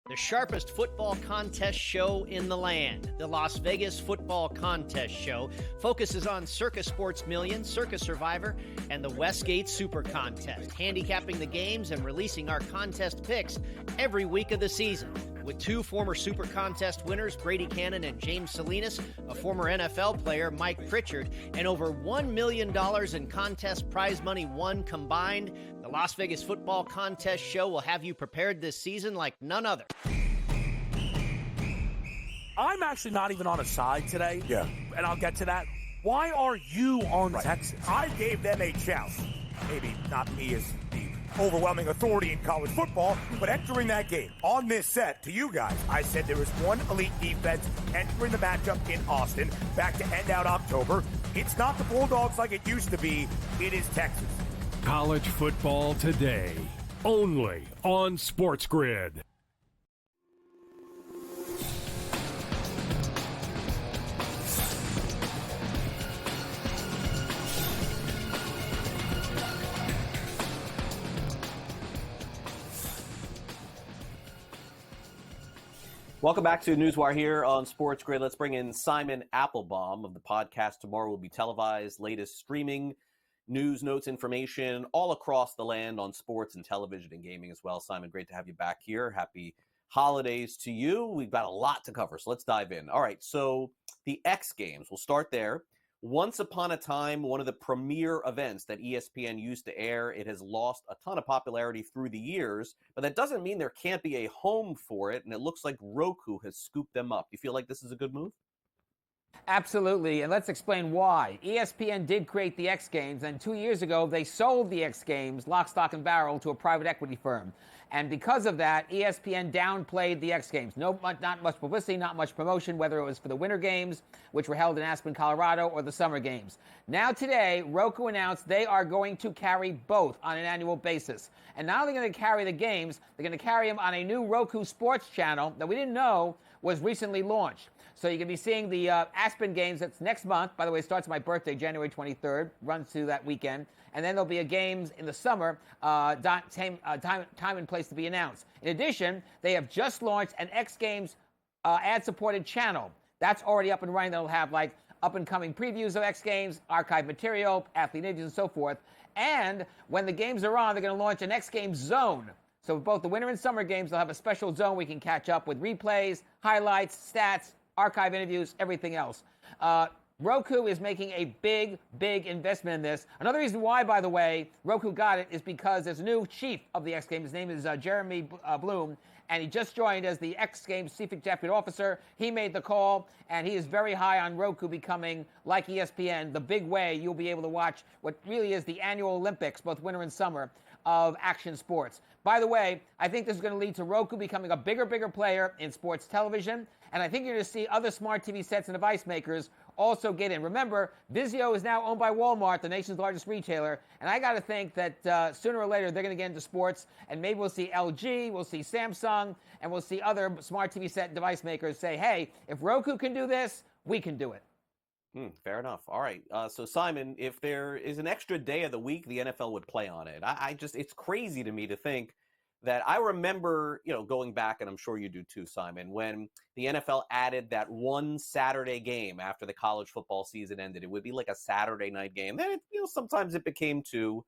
The sharpest football contest show in the land, the Las Vegas Football Contest Show, focuses on Circa Sports Million, Circa Survivor, and the Westgate Super Contest, handicapping the games and releasing our contest picks every week of the season. With two former Super Contest winners, Brady Cannon and James Salinas, a former NFL player, Mike Pritchard, and over $1 million in contest prize money won combined, the Las Vegas Football Contest Show will have you prepared this season like none other. I'm actually not even on a side today. Yeah. And I'll get to that. Why are you on Texas? I gave them a chance. Maybe not me as the overwhelming authority in college football, but entering that game on this set to you guys, I said there was one elite defense entering the matchup in Austin back to end out October. It's not the Bulldogs like it used to be. It is Texas. College football today, only on SportsGrid. Welcome back to NewsWire here on SportsGrid. Let's bring in Simon Applebaum of the podcast. Tomorrow will be televised, latest streaming, news, notes, information all across the land on sports and television and gaming as well. Simon, great to have you back here. Happy holidays to you. We've got a lot to cover, so let's dive in. All right, so the X Games, we'll start there. once upon a time, one of the premier events that ESPN used to air. It has lost a ton of popularity through the years, but that doesn't mean there can't be a home for it, and it looks like Roku has scooped them up. Do you feel like this is a good move? Absolutely, and let's explain why. ESPN did create the X Games, and 2 years ago, they sold the X Games, lock, stock, and barrel, to a private equity firm. And because of that, ESPN downplayed the X Games. Not much publicity, not much promotion, whether it was for the Winter Games, which were held in Aspen, Colorado, or the Summer Games. Now today, Roku announced they are going to carry both on an annual basis. And not only are they going to carry the games, they're going to carry them on a new Roku Sports channel that we didn't know was recently launched. So you're going to be seeing the Aspen Games. That's next month. By the way, it starts my birthday, January 23rd, runs through that weekend. And then there'll be a games in the summer, time and place to be announced. In addition, they have just launched an X Games ad-supported channel. That's already up and running. That'll have like up-and-coming previews of X Games, archive material, athlete interviews, and so forth. And when the games are on, they're going to launch an X Games zone. So both the winter and summer games, they'll have a special zone we can catch up with replays, highlights, stats, archive interviews, everything else. Roku is making a big, big investment in this. Another reason why, by the way, Roku got it is because there's a new chief of the X Games. His name is Jeremy Bloom, and he just joined as the X Games Chief Executive Officer. He made the call, and he is very high on Roku becoming, like ESPN, the big way you'll be able to watch what really is the annual Olympics, both winter and summer, of action sports. By the way, I think this is going to lead to Roku becoming a bigger player in sports television, and I think you're going to see other smart TV sets and device makers also get in. Remember, Vizio is now owned by Walmart, the nation's largest retailer, and I got to think that sooner or later they're going to get into sports, and maybe we'll see LG, we'll see Samsung, and we'll see other smart TV set and device makers say, hey, if Roku can do this, we can do it. Fair enough. All right. So, Simon, if there is an extra day of the week, the NFL would play on it. It's crazy to me to think that I remember, going back, and I'm sure you do too, Simon, when the NFL added that one Saturday game after the college football season ended. It would be like a Saturday night game. Then, sometimes it became two.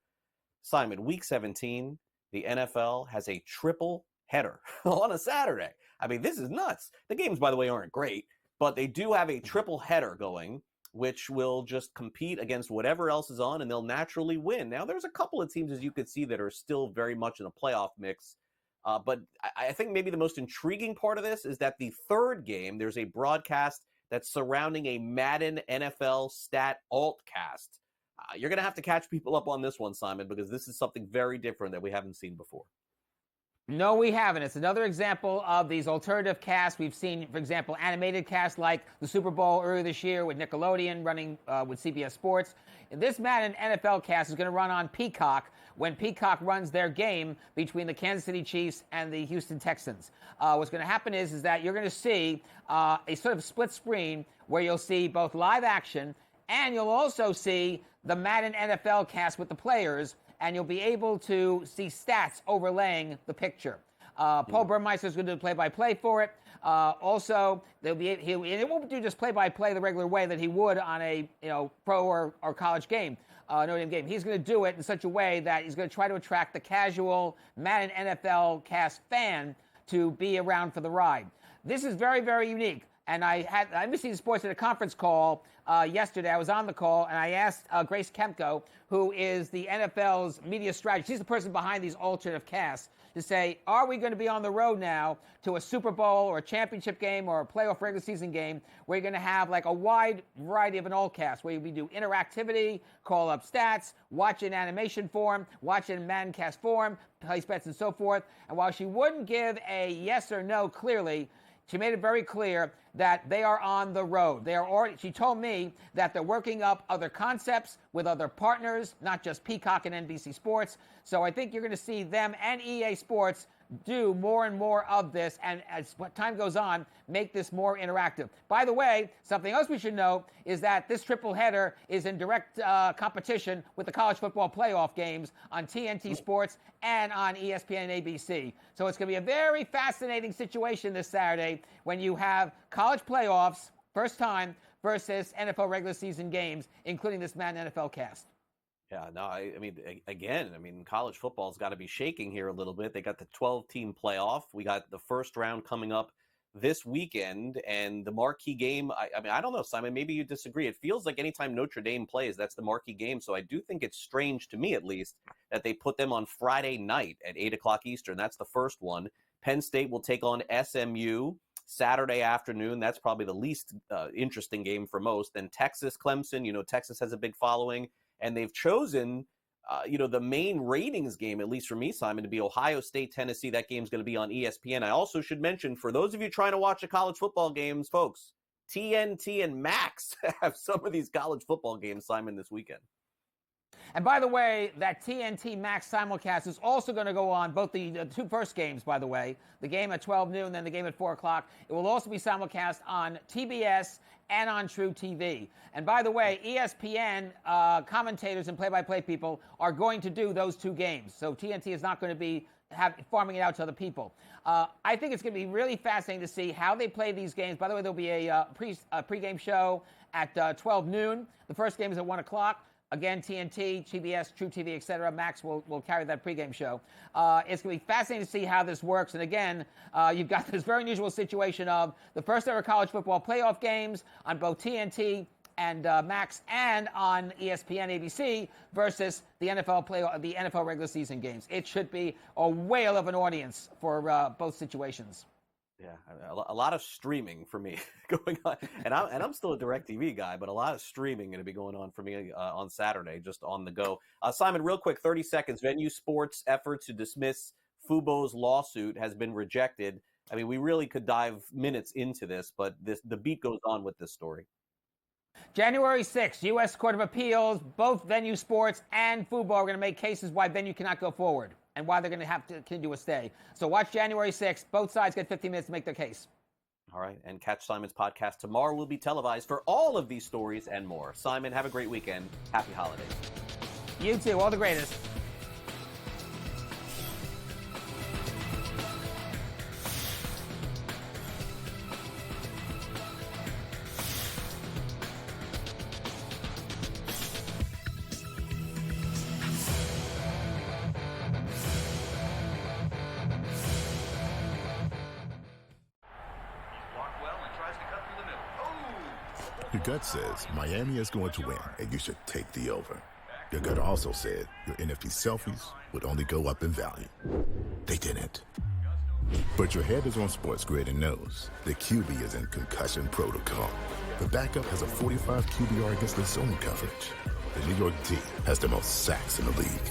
Simon, week 17, the NFL has a triple header on a Saturday. I mean, this is nuts. The games, by the way, aren't great, but they do have a triple header going, which will just compete against whatever else is on, and they'll naturally win. Now, there's a couple of teams, as you could see, that are still very much in a playoff mix. But I think maybe the most intriguing part of this is that the third game, there's a broadcast that's surrounding a Madden NFL stat altcast. You're going to have to catch people up on this one, Simon, because this is something very different that we haven't seen before. No, we haven't. It's another example of these alternative casts. We've seen, for example, animated casts like the Super Bowl earlier this year with Nickelodeon running with CBS Sports. And this Madden NFL cast is going to run on Peacock when Peacock runs their game between the Kansas City Chiefs and the Houston Texans. What's going to happen is that you're going to see a sort of split screen where you'll see both live action and you'll also see the Madden NFL cast with the players, and you'll be able to see stats overlaying the picture. Paul Burmeister is going to do play-by-play for it. Also, it won't do just play-by-play the regular way that he would on a pro or college game, Notre Dame game. He's going to do it in such a way that he's going to try to attract the casual Madden NFL cast fan to be around for the ride. This is very, very unique. And I had NBC Sports at a conference call yesterday. I was on the call, and I asked Grace Kemko, who is the NFL's media strategist. She's the person behind these alternative casts, to say, are we going to be on the road now to a Super Bowl or a championship game or a playoff regular season game where you're going to have like a wide variety of an alt cast where we do interactivity, call up stats, watch in animation form, watch in Madden cast form, place bets, and so forth. And while she wouldn't give a yes or no clearly, she made it very clear that they are on the road. She told me that they're working up other concepts with other partners, not just Peacock and NBC Sports. So I think you're going to see them and EA Sports do more and more of this, and as time goes on, make this more interactive. By the way, something else we should know is that this triple header is in direct competition with the college football playoff games on TNT Sports and on ESPN and ABC. So it's going to be a very fascinating situation this Saturday when you have college playoffs, first time, versus NFL regular season games, including this Madden NFL cast. Yeah, no, I mean, college football's got to be shaking here a little bit. They got the 12-team playoff. We got the first round coming up this weekend, and the marquee game, I mean, I don't know, Simon, maybe you disagree. It feels like anytime Notre Dame plays, that's the marquee game. So I do think it's strange, to me at least, that they put them on Friday night at 8 o'clock Eastern. That's the first one. Penn State will take on SMU Saturday afternoon. That's probably the least interesting game for most. Then Texas, Clemson, Texas has a big following, and they've chosen the main ratings game, at least for me, Simon, to be Ohio State, Tennessee. That game's going to be on ESPN. I also should mention, for those of you trying to watch the college football games, folks, TNT and Max have some of these college football games, Simon, this weekend. And by the way, that TNT Max simulcast is also going to go on both the two first games, by the way, the game at 12 noon, then the game at 4 o'clock. It will also be simulcast on TBS and on True TV. And by the way, ESPN commentators and play-by-play people are going to do those two games. So TNT is not going to be farming it out to other people. I think it's going to be really fascinating to see how they play these games. By the way, there'll be a pregame show at 12 noon. The first game is at 1 o'clock. Again, TNT, TBS, True TV, etc. Max will carry that pregame show. It's going to be fascinating to see how this works. And again, you've got this very unusual situation of the first ever college football playoff games on both TNT and Max and on ESPN, ABC versus the NFL regular season games. It should be a whale of an audience for both situations. Yeah, a lot of streaming for me going on, and I'm still a DirecTV guy, but a lot of streaming going to be going on for me on Saturday, just on the go. Simon, real quick, 30 seconds. Venue Sports' effort to dismiss Fubo's lawsuit has been rejected. I mean, we really could dive minutes into this, but the beat goes on with this story. January 6th, U.S. Court of Appeals, both Venue Sports and Fubo are going to make cases why Venue cannot go forward and why they're going to have to do a stay. So watch January 6th. Both sides get 15 minutes to make their case. All right, and catch Simon's podcast tomorrow. Will be televised for all of these stories and more. Simon, have a great weekend. Happy holidays. You too. All the greatest. Your gut says Miami is going to win, and you should take the over. Your gut also said your NFT selfies would only go up in value. They didn't. But your head is on SportsGrid and knows the QB is in concussion protocol. The backup has a 45 QBR against the zone coverage. The New York D has the most sacks in the league.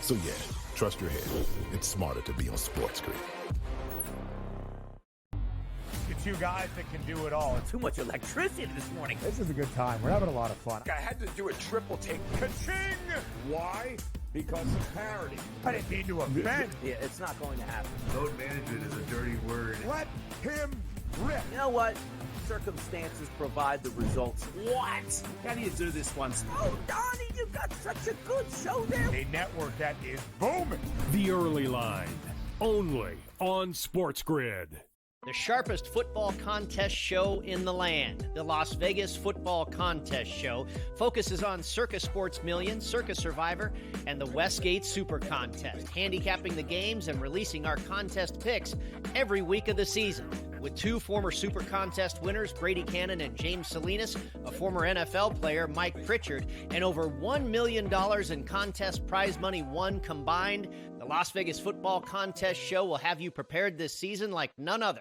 So yeah, trust your head. It's smarter to be on SportsGrid. Two guys that can do it all. Too much electricity this morning. This is a good time. We're having a lot of fun. I had to do a triple take. Ka-ching! Why? Because of parity. I didn't mean to offend. Yeah, it's not going to happen. Load management is a dirty word. Let him rip. You know what? Circumstances provide the results. What? How do you do this one? Oh, Donnie, you got such a good show there. A network that is booming. The Early Line, only on SportsGrid. The sharpest football contest show in the land, the Las Vegas Football Contest Show, focuses on Circa Sports Million, Circa Survivor, and the Westgate Super Contest, handicapping the games and releasing our contest picks every week of the season. With two former Super Contest winners, Brady Cannon and James Salinas, a former NFL player, Mike Pritchard, and over $1 million in contest prize money won combined, the Las Vegas Football Contest Show will have you prepared this season like none other.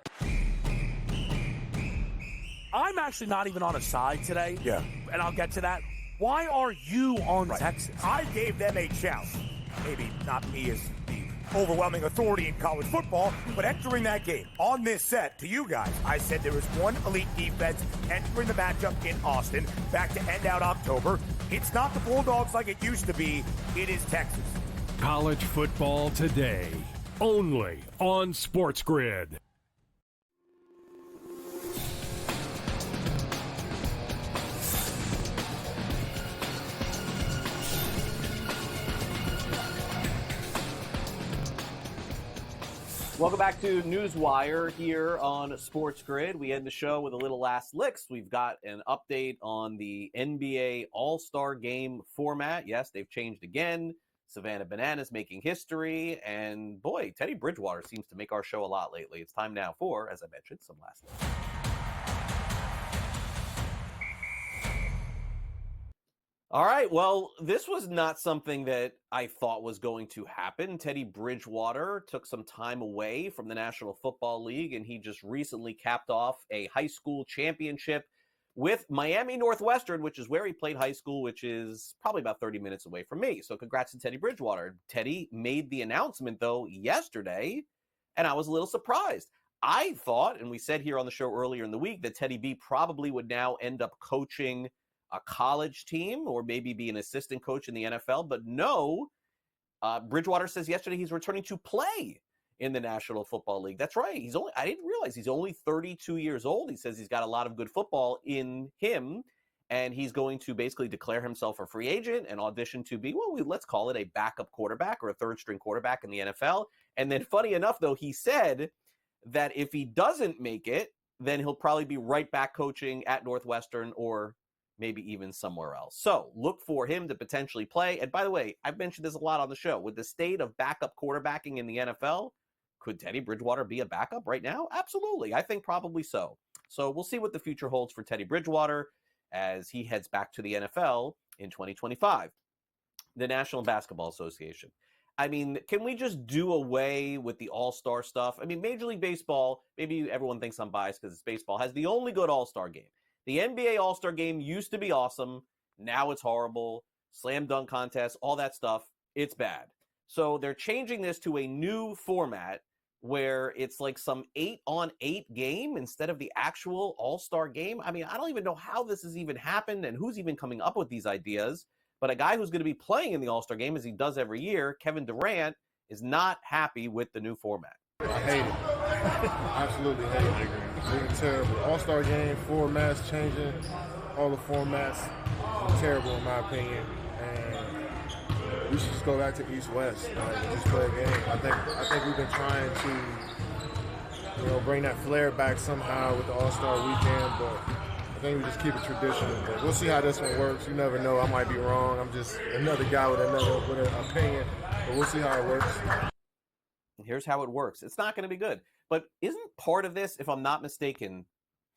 I'm actually not even on a side today. Yeah. And I'll get to that. Why are you on Texas? I gave them a chance. Maybe not me as the overwhelming authority in college football, but entering that game on this set to you guys, I said there was one elite defense entering the matchup in Austin back to end out October. It's not the Bulldogs like it used to be. It is Texas. College football today, only on SportsGrid. Welcome back to NewsWire here on SportsGrid. We end the show with a little last licks. We've got an update on the NBA All-Star Game format. Yes, they've changed again. Savannah Bananas making history. And boy, Teddy Bridgewater seems to make our show a lot lately. It's time now for, as I mentioned, some last names. All right, well, this was not something that I thought was going to happen. Teddy Bridgewater took some time away from the National Football League, and he just recently capped off a high school championship with Miami Northwestern, which is where he played high school, which is probably about 30 minutes away from me. So congrats to Teddy Bridgewater. Teddy made the announcement, though, yesterday, and I was a little surprised. I thought, and we said here on the show earlier in the week, that Teddy B probably would now end up coaching a college team or maybe be an assistant coach in the NFL. But no, Bridgewater says yesterday he's returning to play in the National Football League. That's right. I didn't realize he's only 32 years old. He says he's got a lot of good football in him, and he's going to basically declare himself a free agent and audition to be, let's call it a backup quarterback or a third string quarterback in the NFL. And then funny enough, though, he said that if he doesn't make it, then he'll probably be right back coaching at Northwestern or maybe even somewhere else. So look for him to potentially play. And by the way, I've mentioned this a lot on the show. With the state of backup quarterbacking in the NFL, could Teddy Bridgewater be a backup right now? Absolutely. I think probably so. So we'll see what the future holds for Teddy Bridgewater as he heads back to the NFL in 2025. The National Basketball Association. I mean, can we just do away with the all-star stuff? I mean, Major League Baseball, maybe everyone thinks I'm biased because it's baseball, has the only good all-star game. The NBA All-Star Game used to be awesome. Now it's horrible. Slam dunk contest, all that stuff, it's bad. So they're changing this to a new format where it's like some 8-on-8 game instead of the actual All-Star Game. I mean, I don't even know how this has even happened and who's even coming up with these ideas. But a guy who's going to be playing in the All-Star Game, as he does every year, Kevin Durant, is not happy with the new format. I hate it. Absolutely hate it. It's terrible. All-Star Game, formats changing, all the formats are terrible in my opinion. And we should just go back to East-West and just play a game. I think we've been trying to, bring that flair back somehow with the All-Star Weekend, but I think we just keep it traditional. But we'll see how this one works. You never know. I might be wrong. I'm just another guy with an opinion, but we'll see how it works. Here's how it works. It's not going to be good. But isn't part of this, if I'm not mistaken,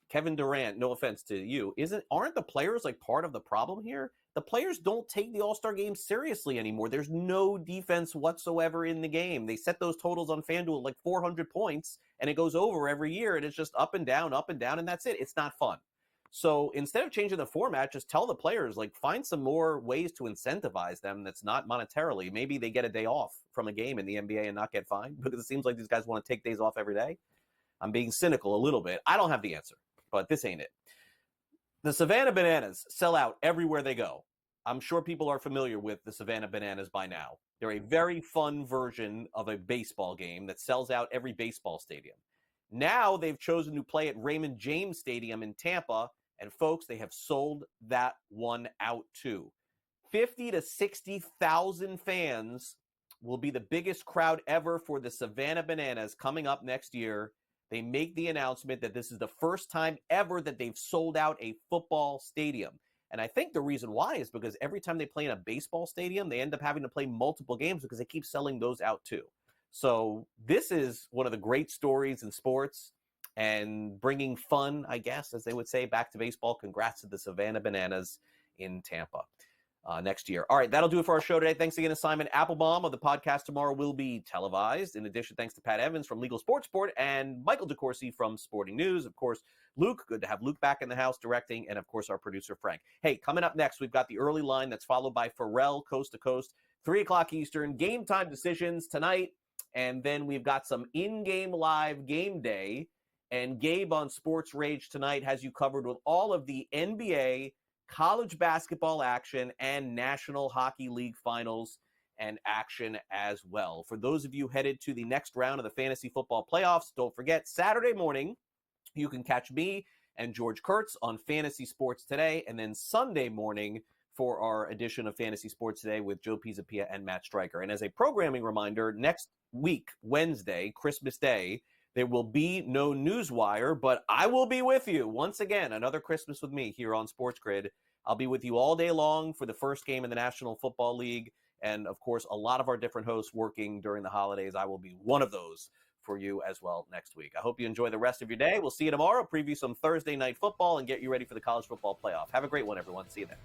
Kevin Durant, no offense to you, aren't the players like part of the problem here? The players don't take the All-Star Game seriously anymore. There's no defense whatsoever in the game. They set those totals on FanDuel like 400 points, and it goes over every year, and it's just up and down, and that's it. It's not fun. So instead of changing the format, just tell the players, find some more ways to incentivize them that's not monetarily. Maybe they get a day off from a game in the NBA and not get fined because it seems like these guys want to take days off every day. I'm being cynical a little bit. I don't have the answer, but this ain't it. The Savannah Bananas sell out everywhere they go. I'm sure people are familiar with the Savannah Bananas by now. They're a very fun version of a baseball game that sells out every baseball stadium. Now they've chosen to play at Raymond James Stadium in Tampa. And folks, they have sold that one out too. 50 to 60,000 fans will be the biggest crowd ever for the Savannah Bananas coming up next year. They make the announcement that this is the first time ever that they've sold out a football stadium. And I think the reason why is because every time they play in a baseball stadium, they end up having to play multiple games because they keep selling those out too. So this is one of the great stories in sports. And bringing fun, I guess, as they would say, back to baseball. Congrats to the Savannah Bananas in Tampa next year. All right, that'll do it for our show today. Thanks again to Simon Applebaum. The podcast tomorrow will be televised. In addition, thanks to Pat Evans from Legal Sports Sport and Michael DeCourcy from Sporting News. Of course, Luke, good to have Luke back in the house directing. And, of course, our producer, Frank. Hey, coming up next, we've got the early line that's followed by Pharrell Coast to Coast, 3 o'clock Eastern, game time decisions tonight. And then we've got some in-game live game day. And Gabe on Sports Rage tonight has you covered with all of the NBA, college basketball action, and National Hockey League finals and action as well. For those of you headed to the next round of the fantasy football playoffs, don't forget, Saturday morning, you can catch me and George Kurtz on Fantasy Sports Today, and then Sunday morning for our edition of Fantasy Sports Today with Joe Pisapia and Matt Stryker. And as a programming reminder, next week, Wednesday, Christmas Day, there will be no NewsWire, but I will be with you once again, another Christmas with me here on SportsGrid. I'll be with you all day long for the first game in the National Football League, And, of course, a lot of our different hosts working during the holidays. I will be one of those for you as well next week. I hope you enjoy the rest of your day. We'll see you tomorrow, preview some Thursday night football, and get you ready for the college football playoff. Have a great one, everyone. See you then.